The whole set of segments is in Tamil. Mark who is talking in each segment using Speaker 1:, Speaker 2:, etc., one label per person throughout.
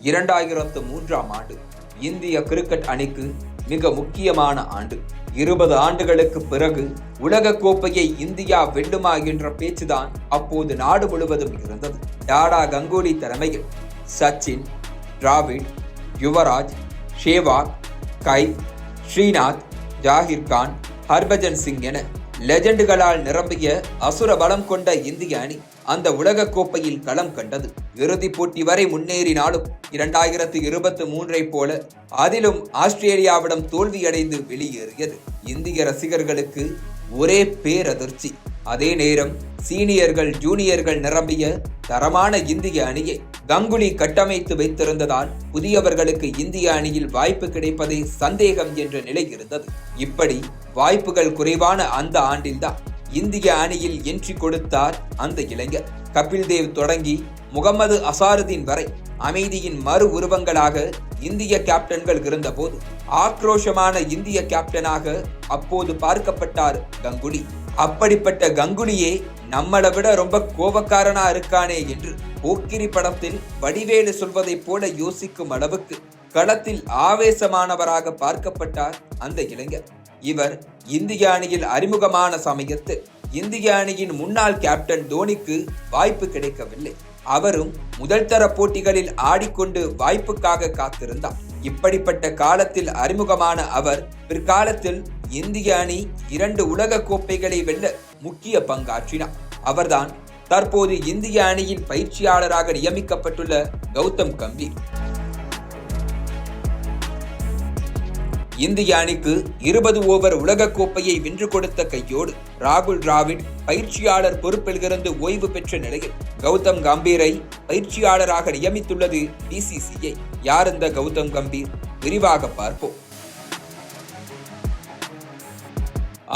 Speaker 1: 2003ஆம் ஆண்டு இந்திய கிரிக்கெட் அணிக்கு மிக முக்கியமான ஆண்டு. 20 ஆண்டுகளுக்கு பிறகு உலக கோப்பையை இந்தியா வெல்லுமா என்ற பேச்சுதான் அப்போது நாடு முழுவதும் இருந்தது. டாடா கங்குலி தலைமையில் சச்சின், டிராவிட், யுவராஜ், சேவாக், கைல், ஸ்ரீநாத், ஜாகிர் கான், ஹர்பஜன் சிங் என லெஜண்டுகளால் நிரம்பிய அசுர பலம் கொண்ட இந்திய அணி அந்த உலக கோப்பையில் களம் கண்டது. இறுதிப் போட்டி வரை முன்னேறினாலும் 2023 போல அதிலும் ஆஸ்திரேலியாவிடம் தோல்வியடைந்து வெளியேறியது. இந்திய ரசிகர்களுக்கு ஒரே பேரதிர்ச்சி. அதே நேரம் சீனியர்கள், ஜூனியர்கள் நிரம்பிய தரமான இந்திய அணியை கங்குலி கட்டமைத்து வைத்திருந்ததால் புதியவர்களுக்கு இந்திய அணியில் வாய்ப்பு கிடைப்பதே சந்தேகம் என்ற நிலை இருந்தது. இப்படி வாய்ப்புகள் குறைவான அந்த ஆண்டில்தான் இந்திய அணியில் என்ட்ரி கொடுத்தார் அந்த இளைஞர். கபில் தேவ் தொடங்கி முகமது அசாருதீன் வரை அமைதியின் மறு உருவங்களாக இந்திய கேப்டன்கள் இருந்தபோது ஆக்ரோஷமான இந்திய கேப்டனாக அப்போது பார்க்கப்பட்டார் கங்குலி. அப்படிப்பட்ட கங்குலியே நம்மளை விட ரொம்ப கோபக்காரனா இருக்கானே என்று போக்கிரி படத்தில் வடிவேலு சொல்வதைப் போல யோசிக்கும் அளவுக்கு களத்தில் ஆவேசமானவராக பார்க்கப்பட்டார் அந்த இளைஞர். இவர் இந்திய அணியில் அறிமுகமான சமயத்தில் இந்திய அணியின் முன்னாள் கேப்டன் தோனிக்கு வாய்ப்பு கிடைக்கவில்லை. அவரும் முதல் தர போட்டிகளில் ஆடிக்கொண்டு வாய்ப்புக்காக காத்திருந்தார். இப்படிப்பட்ட காலத்தில் அறிமுகமான அவர் பிற்காலத்தில் இந்திய அணி 2 உலக கோப்பைகளை வெல்ல முக்கிய பங்காற்றினார். அவர்தான் தற்போது இந்திய அணியின் பயிற்சியாளராக நியமிக்கப்பட்டுள்ள கௌதம் கம்பீர். இந்திய அணிக்கு 20 ஓவர் உலக கோப்பையை வென்று கொடுத்த கையோடு ராகுல் டிராவிட் பயிற்சியாளர் பொறுப்பிலிருந்து ஓய்வு பெற்ற நிலையில் கௌதம் கம்பீரை பயிற்சியாளராக நியமித்துள்ளது BCCI. யார் இந்த கௌதம் கம்பீர்? விரிவாக பார்ப்போம்.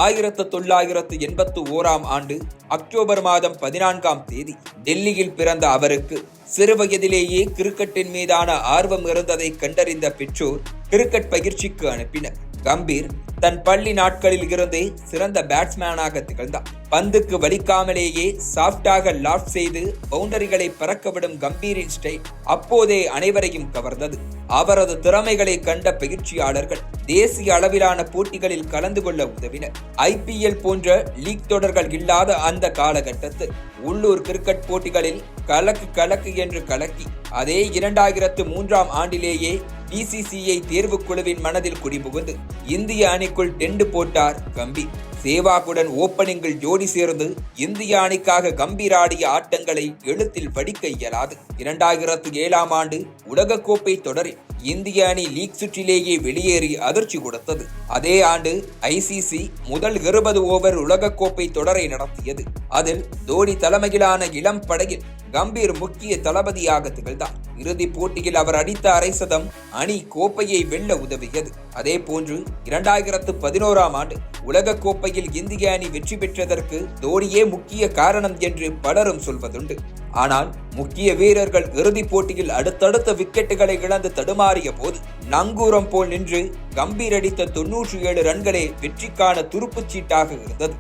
Speaker 1: 1981ஆம் ஆண்டு அக்டோபர் மாதம் 14ஆம் தேதி டெல்லியில் பிறந்த அவருக்கு சிறுவயதிலேயே கிரிக்கெட்டின் மீதான ஆர்வம் இருந்ததை கண்டறிந்த பெற்றோர் கிரிக்கெட் பயிற்சிக்கு அனுப்பினர். கம்பீர் தன் பள்ளி நாட்களில் இருந்தே சிறந்த பேட்ஸ்மேனாக திகழ்ந்தார். பந்துக்கு வலிக்காமலேயே சாஃப்டாக லாஃப்ட் செய்து பவுண்டரிகளை பறக்கவிடும் கம்பீரின் ஸ்டைல் அப்போதே அனைவரையும் கவர்ந்தது. அவரது திறமைகளை கண்ட பயிற்சியாளர்கள் தேசிய அளவிலான போட்டிகளில் கலந்து கொள்ள உதவினர். IPL போன்ற லீக் தொடர்கள் இல்லாத அந்த காலகட்டத்தில் உள்ளூர் கிரிக்கெட் போட்டிகளில் கலக்கு என்று கலக்கி அதே 2003ஆம் ஆண்டிலேயே BCCI தேர்வு குழுவின் மனதில் குடிபுகுந்து இந்திய அணிக்குள் டெண்டு போட்டார் கம்பீர். சேவாகுடன் ஓப்பனிங்கில் ஜோடி சேர்ந்து இந்திய அணிக்காக கம்பீர் ஆடிய ஆட்டங்களை எழுத்தில் படிக்க இயலாது. 2007ஆம் ஆண்டு உலகக்கோப்பை தொடரில் இந்திய அணி லீக் சுற்றிலேயே வெளியேறி அதிர்ச்சி கொடுத்தது. அதே ஆண்டு ICC முதல் 20 ஓவர் உலகக்கோப்பை தொடரை நடத்தியது. அதில் தோனி தலைமையிலான இளம் படையில் கம்பீர் முக்கிய தளபதியாக திகழ்ந்தார். இறுதிப் போட்டியில் அவர் அடித்த அரை சதம் அணி கோப்பையை வெல்ல உதவியது. அதே போன்று 2011ஆம் ஆண்டு உலக கோப்பையில் இந்திய அணி வெற்றி பெற்றதற்கு தோனியே முக்கிய காரணம் என்று பலரும் சொல்வதுண்டு. ஆனால் முக்கிய வீரர்கள் இறுதிப் போட்டியில் அடுத்தடுத்த விக்கெட்டுகளை இழந்து தடுமாறிய போது நங்கூரம் போல் நின்று கம்பீர் அடித்த 97 ரன்களே வெற்றிக்கான துருப்புச் சீட்டாக இருந்தது.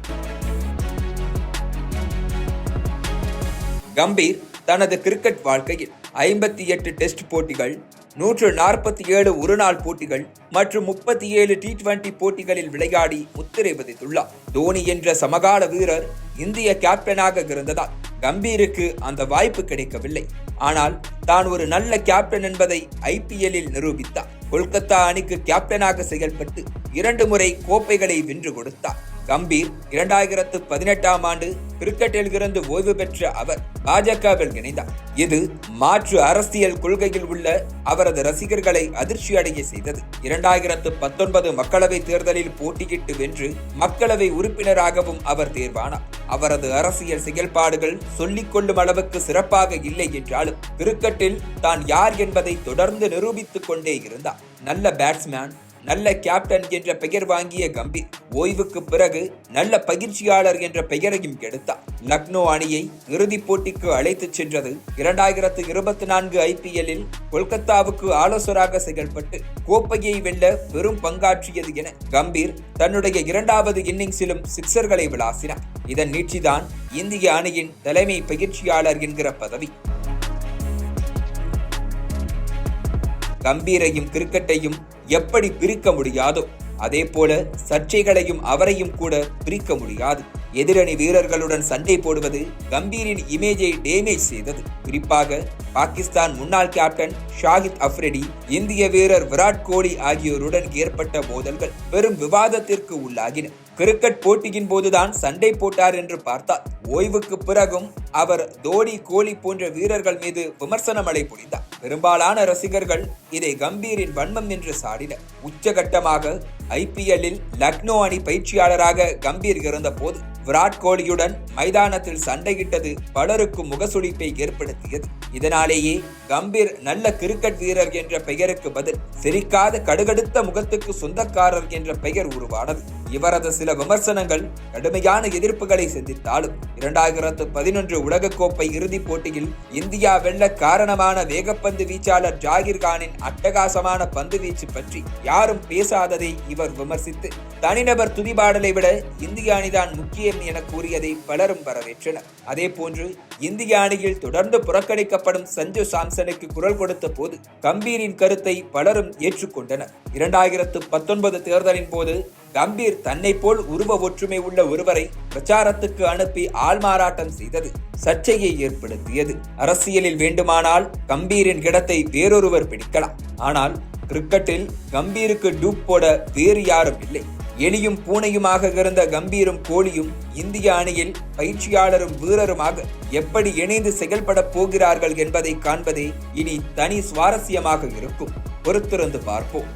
Speaker 1: கம்பீர் தனது கிரிக்கெட் வாழ்க்கையில் 58 டெஸ்ட் போட்டிகள், 147 ஒருநாள் போட்டிகள் மற்றும் 37 T20 போட்டிகளில் விளையாடி முத்திரை பதித்துள்ளார். தோனி என்ற சமகால வீரர் இந்திய கேப்டனாக இருந்ததால் கம்பீருக்கு அந்த வாய்ப்பு கிடைக்கவில்லை. ஆனால் தான் ஒரு நல்ல கேப்டன் என்பதை IPLல் நிரூபித்தார். கொல்கத்தா அணிக்கு கேப்டனாக செயல்பட்டு 2 முறை கோப்பைகளை வென்று கொடுத்தார். கம்பீர் 2018ஆம் ஆண்டு கிரிக்கெட்டில் இருந்து ஓய்வு பெற்ற அவர் பாஜகவில் இணைந்தார். இது மாற்று அரசியல் கொள்கையில் உள்ள அவரது ரசிகர்களை அதிர்ச்சி அடைய செய்தது. 2019 மக்களவை தேர்தலில் போட்டியிட்டு வென்று மக்களவை உறுப்பினராகவும் அவர் தேர்வானார். அவரது அரசியல் செயல்பாடுகள் சொல்லிக் கொள்ளும் அளவுக்கு சிறப்பாக இல்லை என்றாலும் கிரிக்கெட்டில் தான் யார் என்பதை தொடர்ந்து நிரூபித்துக் கொண்டே இருந்தார். நல்ல பேட்ஸ்மேன், நல்ல கேப்டன் என்ற பெயர் வாங்கிய கம்பீர் ஓய்வுக்கு பிறகு நல்ல பயிற்சியாளர் என்ற பெயரையும் எடுத்தார். லக்னோ அணியை இறுதிப் போட்டிக்கு அழைத்துச் சென்றது. 2024 IPLல் கொல்கத்தாவுக்கு ஆலோசகராக செயல்பட்டு கோப்பையை வெல்ல பெரும் பங்காற்றியது என கம்பீர் தன்னுடைய 2வது இன்னிங்ஸிலும் சிக்சர்களை விளாசினார். இதன் நீட்சிதான் இந்திய அணியின் தலைமை பயிற்சியாளர் என்கிற பதவி. கம்பீரையும் கிரிக்கெட்டையும் எப்படி பிரிக்க முடியாதோ அதே போல சர்ச்சைகளையும் அவரையும் கூட பிரிக்க முடியாது. எதிரணி வீரர்களுடன் சண்டை போடுவது கம்பீரின் இமேஜை டேமேஜ் செய்தது. குறிப்பாக பாகிஸ்தான் முன்னாள் கேப்டன் ஷாஹித் அஃப்ரிடி, இந்திய வீரர் விராட் கோலி ஆகியோருடன் ஏற்பட்ட மோதல்கள் பெரும் விவாதத்திற்கு உள்ளாகின. கிரிக்கெட் போட்டியின் போதுதான் சண்டை போட்டார் என்று பார்த்தார். ஓய்வுக்கு பிறகும் அவர் தோனி, கோலி போன்ற வீரர்கள் மீது விமர்சன மழை பொழிந்தார். பெரும்பாலான ரசிகர்கள் இதை கம்பீரின் வன்மம் என்று சாடினர். உச்சகட்டமாக IPL-இல் லக்னோ அணி பயிற்சியாளராக கம்பீர் இருந்த போது விராட் கோலியுடன் மைதானத்தில் சண்டையிட்டது பலருக்கும் முகசுளிப்பை ஏற்படுத்தியது. இதனாலேயே கம்பீர் நல்ல கிரிக்கெட் வீரர் என்ற பெயருக்கு பதில் சிரிக்காத கடுகடுத்த முகத்துக்கு சொந்தக்காரர் என்ற பெயர் உருவானது. இவரது சில விமர்சனங்கள் கடுமையான எதிர்ப்புகளை சந்தித்தாலும் 2011 உலகக்கோப்பை இறுதிப் போட்டியில் இந்தியா வெல்ல காரணமான வேகப்பந்து வீச்சாளர் ஜாகிர் கானின் அட்டகாசமான பந்து வீச்சு பற்றி யாரும் பேசாததை இவர் விமர்சித்து தனிநபர் துதிபாடலை விட இந்திய அணிதான் முக்கியம் என கூறியதை பலரும் வரவேற்றனர். அதே போன்று இந்திய அணியில் தொடர்ந்து புறக்கணிக்கப்படும் சஞ்சு சாம்சனுக்கு குரல் கொடுத்த போது கம்பீரின் கருத்தை பலரும் ஏற்றுக்கொண்டனர். 2019 தேர்தலின் போது கம்பீர் தன்னை போல் உருவ ஒற்றுமை உள்ள ஒருவரை பிரச்சாரத்துக்கு அனுப்பி ஆள்மாறாட்டம் செய்தது சர்ச்சையை ஏற்படுத்தியது. அரசியலில் வேண்டுமானால் கம்பீரின் இடத்தை வேறொருவர் பிடிக்கலாம், ஆனால் கிரிக்கெட்டில் கம்பீருக்கு டூப் போட வேறு யாரும் இல்லை. எலியும் பூனையுமாக இருந்த கம்பீரும் கோலியும் இந்திய அணியில் பயிற்சியாளரும் வீரருமாக எப்படி இணைந்து செயல்பட போகிறார்கள் என்பதை காண்பதே இனி தனி சுவாரஸ்யமாக இருக்கும். பொறுத்திருந்து பார்ப்போம்.